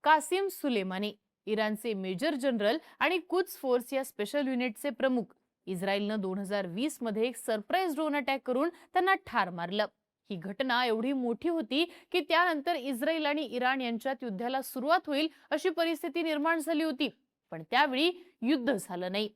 Qasem Soleimani, इराणचे major general आणि Quds force या स्पेशल युनिटचे प्रमुख, इस्रायलनं 2020 मध्ये एक सरप्राईज ड्रोन अटॅक करून त्यांना ठार मारलं. ही घटना एवढी मोठी होती की त्यानंतर इस्रायल आणि इराण यांच्यात युद्धाला सुरुवात होईल अशी परिस्थिती निर्माण झाली होती. पण त्यावेळी युद्ध झालं नाही.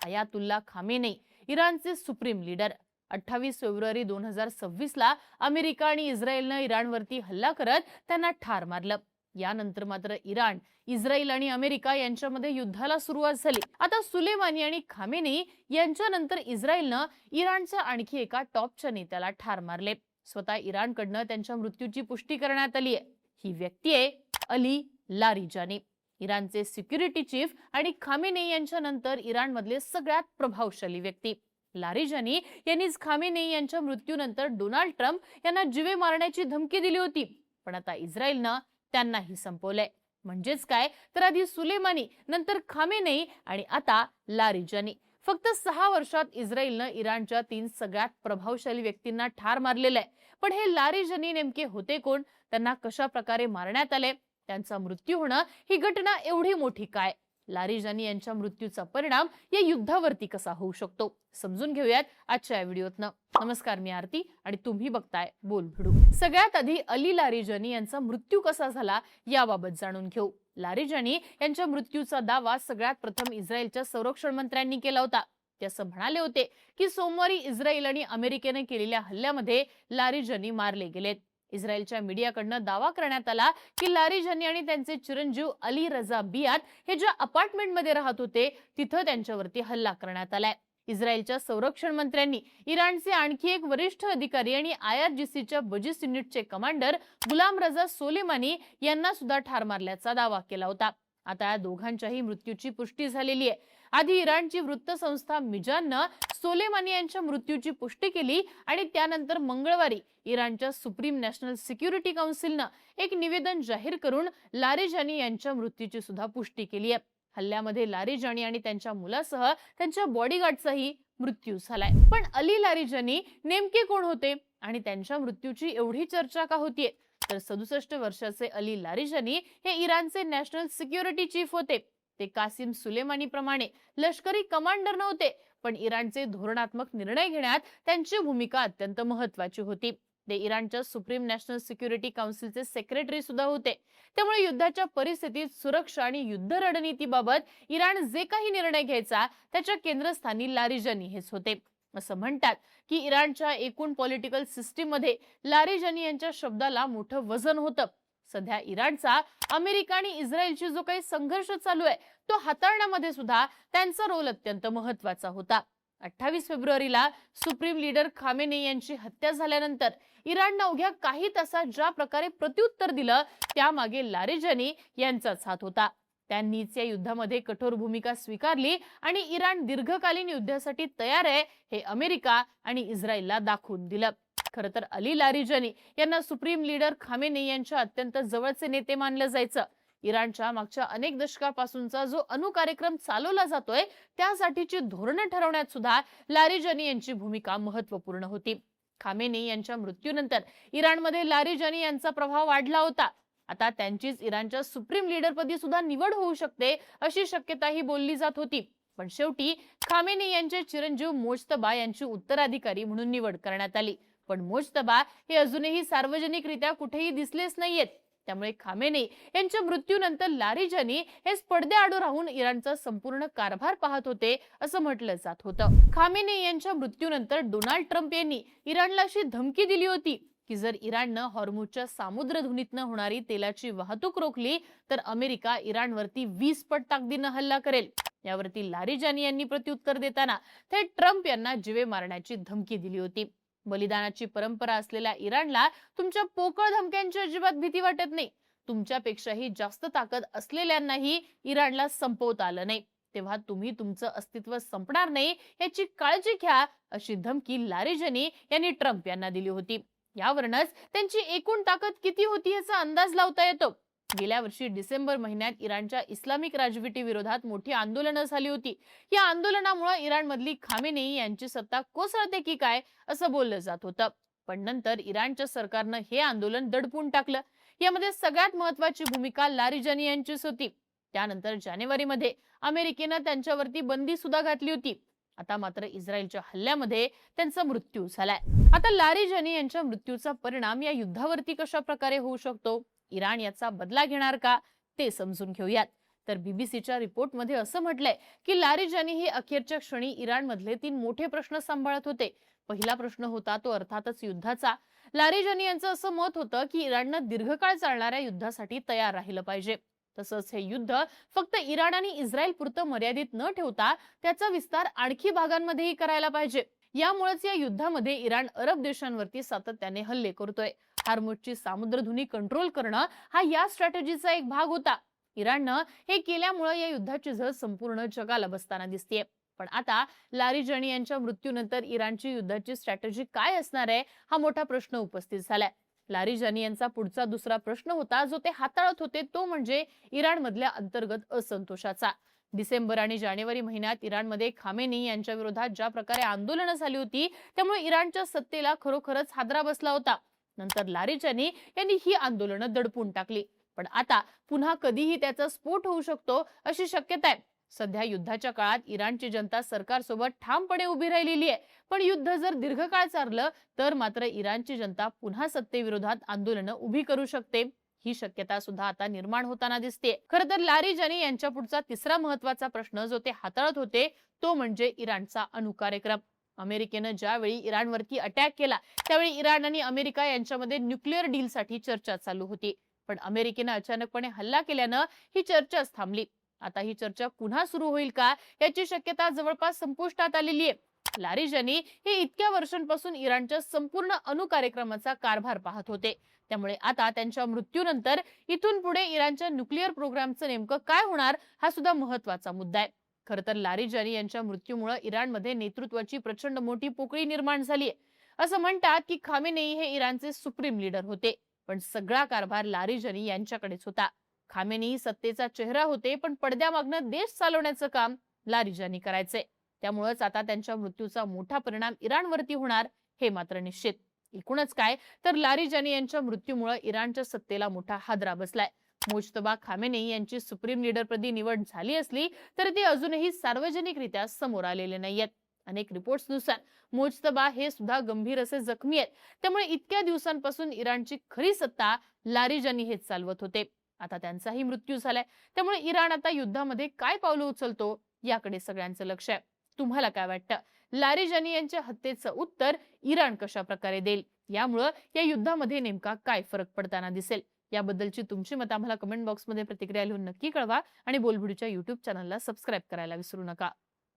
अयातुल्ला खामेनी, इराणचे सुप्रीम लीडर, 28 फेब्रुवारी 2026 ला अमेरिका आणि इस्रायलनं इराणवरती हल्ला करत त्यांना ठार मारलं. यानंतर मात्र इराण, इस्रायल आणि अमेरिका यांच्यामध्ये युद्धाला सुरुवात झाली. आता सुलेमानी आणि खामेनी यांच्यानंतर इस्रायलनं इराणच्या आणखी एका टॉपच्या नेत्याला ठार मारले. स्वतः इराणकडनं त्यांच्या मृत्यूची पुष्टी करण्यात आली आहे. ही व्यक्ती आहे अली लारिजानी, इराणचे सिक्युरिटी चीफ आणि खामेनी यांच्यानंतर इराणमधले सगळ्यात प्रभावशाली व्यक्ती. लारिजानी यांनीच खामेनी यांच्या मृत्यूनंतर डोनाल्ड ट्रम्प यांना जीवे मारण्याची धमकी दिली होती. पण आता इस्रायलनं त्यांनाही संपवलंय. म्हणजेच काय तर आधी सुलेमानी, नंतर खामेनी आणि आता लारिजानी. फक्त 6 वर्षात इस्रायलनं इराणच्या 3 सगळ्यात प्रभावशाली व्यक्तींना ठार मारलेलं आहे. पण हे लारिजानी नेमके होते कोण? त्यांना कशा प्रकारे मारण्यात आले? त्यांचा मृत्यू होणं ही घटना एवढी मोठी काय? लारिजानी यांच्या मृत्यूचा परिणाम या युद्धावरती कसा होऊ शकतो? समजून घेऊयात आजच्या व्हिडिओतनं. नमस्कार, मी आरती आणि तुम्ही बघताय बोलभिडू. सगळ्यात आधी अली लारिजानी यांचा मृत्यू कसा झाला याबाबत जाणून घेऊ. लारिजानी यांच्या मृत्यूचा दावा सगळ्यात प्रथम इस्रायलच्या संरक्षण मंत्र्यांनी केला होता. ते असं म्हणाले होते की सोमवारी इस्रायल आणि अमेरिकेने केलेल्या हल्ल्यामध्ये लारिजानी मारले गेलेत. इस्रायलच्या मीडियाकडनं दावा करण्यात आला की लारिजानी आणि त्यांचे चिरंजीव अली रजा बियात हे ज्या अपार्टमेंटमध्ये राहत होते तिथं त्यांच्यावरती हल्ला करण्यात आलाय. इस्रायलच्या संरक्षण मंत्र्यांनी इराणचे आणखी एक वरिष्ठ अधिकारी आणि IRGCच्या बजिस युनिटचे कमांडर गुलाम रजा सोलेमानी यांना सुद्धा ठार मारल्याचा दावा केला होता. आता या दोघांच्याही मृत्यूची पुष्टी झालेली आहे. आधी इराणची वृत्तसंस्था मिजाननं सोलेमानी यांच्या मृत्यूची पुष्टी केली आणि त्यानंतर मंगळवारी इराणच्या सुप्रीम नॅशनल सिक्युरिटी काउन्सिलनं एक निवेदन जाहीर करून लारिजानी यांच्या मृत्यूची सुद्धा पुष्टी केली आहे. हल्ल्यामध्ये लारिजानी आणि त्यांच्या मुलासह त्यांच्या बॉडीगार्डचाही मृत्यू झालाय. पण अली लारिजानी नेमके कोण होते आणि त्यांच्या मृत्यूची एवढी चर्चा का होतीये? तर 67 वर्षाचे अली लारिजानी हे इराणचे नॅशनल सिक्युरिटी चीफ होते. ते कासिम सुलेमानी प्रमाणे लष्करी कमांडर नव्हते, पण इराणचे धोरणात्मक निर्णय घेण्यात त्यांची भूमिका अत्यंत महत्त्वाची होती. ते इराणच्या सुप्रीम नॅशनल सिक्युरिटी काउन्सिलचे सेक्रेटरी सुद्धा होते. त्यामुळे युद्धाच्या परिस्थितीत सुरक्षा आणि युद्ध रणनीतीबाबत इराण जे काही निर्णय घ्यायचा त्याच्या केंद्रस्थानी लारिजानी हेच होते. असं म्हणतात की इराणच्या एकूण पॉलिटिकल सिस्टीम मध्ये लारिजानी यांच्या शब्दाला मोठं वजन होतं. सध्या इराणचा अमेरिका आणि इस्रायलशी जो काही संघर्ष चालू आहे तो हाताळण्यामध्ये सुद्धा त्यांचा रोल अत्यंत महत्त्वाचा होता. 28 फेब्रुवारीला सुप्रीम लीडर खामेनी यांची हत्या झाल्यानंतर इराणनं अवघ्या काही तासात ज्या प्रकारे प्रत्युत्तर दिलं त्यामागे लारिजानी यांचाच हात होता. त्यांनीच या युद्धामध्ये कठोर भूमिका स्वीकारली आणि इराण दीर्घकालीन युद्धासाठी तयार आहे हे अमेरिका आणि इस्रायलला दाखवून दिलं. खरं तर अली लारिजानी यांना सुप्रीम लीडर खामेनी यांच्या अत्यंत जवळचे नेते मानलं जायचं. इराणच्या मागच्या अनेक दशकापासूनचा जो कार्यक्रम चालवला जातोय त्यासाठीची धोरणं ठरवण्यात सुद्धा लारिजानी यांची भूमिका महत्त्वपूर्ण होती. खामेनी यांच्या मृत्यूनंतर इराणमध्ये लारिजानी यांचा प्रभाव वाढला होता. आता त्यांचीच इराणच्या सुप्रीम लीडरपदी सुद्धा निवड होऊ शकते अशी शक्यताही बोलली जात होती. पण शेवटी खामेनी यांचे चिरंजीव मोजतबा यांची उत्तराधिकारी म्हणून निवड करण्यात आली. पण मोजतबा हे अजूनही सार्वजनिकरित्या कुठेही दिसलेच नाहीयेत. त्यामुळे खामेनी यांच्या मृत्यूनंतर लारिजानी हेच पडद्याआडू राहून इराणचा संपूर्ण कारभार पाहत होते असं म्हटलं जात होतं. खामेनी यांच्या मृत्यूनंतर डोनाल्ड ट्रम्प यांनी इराणला अशी धमकी दिली होती की जर इराणनं हॉर्मुझच्या सामुद्रधुनीतनं होणारी तेलाची वाहतूक रोखली तर अमेरिका इराणवरती 20 पट ताकदीनं हल्ला करेल. यावरती लारिजानी यांनी प्रत्युत्तर देताना थेट ट्रम्प यांना जीवे मारण्याची धमकी दिली होती. बलिदानाची परंपरा असलेल्या इराणला तुमच्या पोकळ धमक्यांची अजिबात भीती वाटत नाही. तुमच्यापेक्षाही जास्त ताकद असलेल्यांनाही इराणला संपवता आलं नाही, तेव्हा तुम्ही तुमचं अस्तित्व संपणार नाही याची काळजी घ्या अशी धमकी लारिजानी यांनी ट्रम्प यांना दिली होती. यावरूनच त्यांची एकूण ताकद किती होती याचा अंदाज लावता येतो. गेल्या वर्षी डिसेंबर महिन्यात इराणच्या इस्लामिक राजवटी विरोधात मोठी आंदोलनं झाली होती. या आंदोलनामुळे इराणमधली खामेनी यांची सत्ता कोसळते की काय असं बोललं जात होतं. पण नंतर इराणच्या सरकारनं हे आंदोलन दडपून टाकलं. यामध्ये सगळ्यात महत्त्वाची भूमिका लारिजानी यांचीच होती. त्यानंतर जानेवारीमध्ये अमेरिकेनं त्यांच्यावरती बंदी सुद्धा घातली होती. आता मात्र इस्रायलच्या हल्ल्यामध्ये त्यांचा मृत्यू झालाय. आता लारिजानी यांच्या मृत्यूचा परिणाम या युद्धावरती कशा प्रकारे होऊ शकतो, इराण याचा बदला घेणार का, ते समजून घेऊयात. तर बीबीसीच्या रिपोर्टमध्ये असं म्हटलंय की लारिजानी हे अखेरच्या क्षणी इराणमधले 3 मोठे प्रश्न सांभाळत होते. पहिला प्रश्न होता तो अर्थातच युद्धाचा. लारिजानी यांचं असं मत होतं की इराणनं दीर्घकाळ चालणाऱ्या युद्धासाठी तयार राहिलं पाहिजे. तसंच हे युद्ध फक्त इराण आणि इस्रायल पुरतं मर्यादित न ठेवता त्याचा विस्तार आणखी भागांमध्येही करायला पाहिजे. यामुळेच या युद्धामध्ये इराण अरब देशांवरती सातत्याने हल्ले करतोय. हार्मुझची सामुद्रधुनी कंट्रोल करणं हा या स्ट्रॅटेजीचा एक भाग होता. इराणनं हे केल्यामुळे या युद्धाची झळ संपूर्ण जगाला बसताना दिसतेय. पण आता लारिजानी यांच्या मृत्यूनंतर इराणची युद्धाची स्ट्रॅटेजी काय असणार आहे, हा मोठा प्रश्न उपस्थित झालाय. लारिजानी यांचा पुढचा दुसरा प्रश्न होता जो ते हाताळत होते, तो म्हणजे इराणमधल्या अंतर्गत असंतोषाचा. डिसेंबर आणि जानेवारी महिन्यात इराणमध्ये खामेनी यांच्या विरोधात ज्या प्रकारे आंदोलनं झाली होती, त्यामुळे इराणच्या सत्तेला खरोखरच हादरा बसला होता. नंतर लारिजानी यांनी ही आंदोलनं दडपून टाकली. पण आता पुन्हा कधीही त्याचा स्फोट होऊ शकतो अशी शक्यता आहे. सध्या युद्धाच्या काळात इराणची जनता सरकारसोबत ठामपणे उभी राहिलेली आहे. पण युद्ध जर दीर्घकाळ चाललं तर मात्र इराणची जनता पुन्हा सत्तेविरोधात आंदोलनं उभी करू शकते. ही शक्यता सुद्धा आता निर्माण होताना दिसते. खरं तर लारिजानी यांच्या पुढचा तिसरा महत्वाचा प्रश्न जो ते हाताळत होते, तो म्हणजे इराणचा अणुकार्यक्रम. अमेरिकेनं ज्यावेळी इराणवरती अटॅक केला त्यावेळी इराण आणि अमेरिका यांच्यामध्ये न्यूक्लिअर डीलसाठी चर्चा चालू होती. पण अमेरिकेनं अचानकपणे हल्ला केल्यानं ही चर्चाच थांबली. आता ही चर्चा पुन्हा सुरू होईल का याची शक्यता जवळपास संपुष्टात आलेली आहे. लारिजानी हे इतक्या वर्षांपासून इराणच्या संपूर्ण अणु कार्यक्रमाचा कारभार पाहत होते. त्यामुळे आता त्यांच्या मृत्यूनंतर इथून पुढे इराणच्या न्यूक्लिअर प्रोग्रामचं नेमकं काय होणार हा सुद्धा महत्वाचा मुद्दा आहे. खरं तर लारिजानी यांच्या मृत्यूमुळे इराणमध्ये नेतृत्वाची प्रचंड मोठी पोकळी निर्माण झाली आहे. असं म्हणतात की खामेनेई हे इराणचे सुप्रीम लीडर होते, पण सगळा कारभार लारिजानी यांच्याकडेच होता. खामेनेई सत्तेचा चेहरा होते, पण पडद्यामागनं देश चालवण्याचं काम लारिजानी करायचे. त्यामुळेच आता त्यांच्या मृत्यूचा मोठा परिणाम इराणवरती होणार हे मात्र निश्चित. एकूणच काय तर लारिजानी यांच्या मृत्यूमुळे इराणच्या सत्तेला मोठा हादरा बसलाय. मुज्तबा खामेनेई यांची सुप्रीम लीडरपदी निवड झाली असली तरी ते अजूनही सार्वजनिकरित्या समोर आलेले नाहीयेत. अनेक रिपोर्ट्सनुसार मुज्तबा हे सुद्धा गंभीर असे जखमी आहेत. त्यामुळे इतक्या दिवसांपासून इराणची खरी सत्ता लारिजानी हेच चालवत होते. आता त्यांचाही मृत्यू झालाय. त्यामुळे इराण आता युद्धामध्ये काय पावलं उचलतो याकडे सगळ्यांचं लक्ष आहे. तुम्हाला काय वाटतं, लारिजानी यांच्या हत्येचं उत्तर इराण कशा प्रकारे देईल? यामुळे या युद्धामध्ये नेमका काय फरक पडताना दिसेल? याबद्दलची तुमची मतं आम्हाला कमेंट बॉक्समध्ये प्रतिक्रिया लिहून नक्की कळवा आणि बोलबिडूच्या YouTube चॅनलला सबस्क्राईब करायला विसरू नका.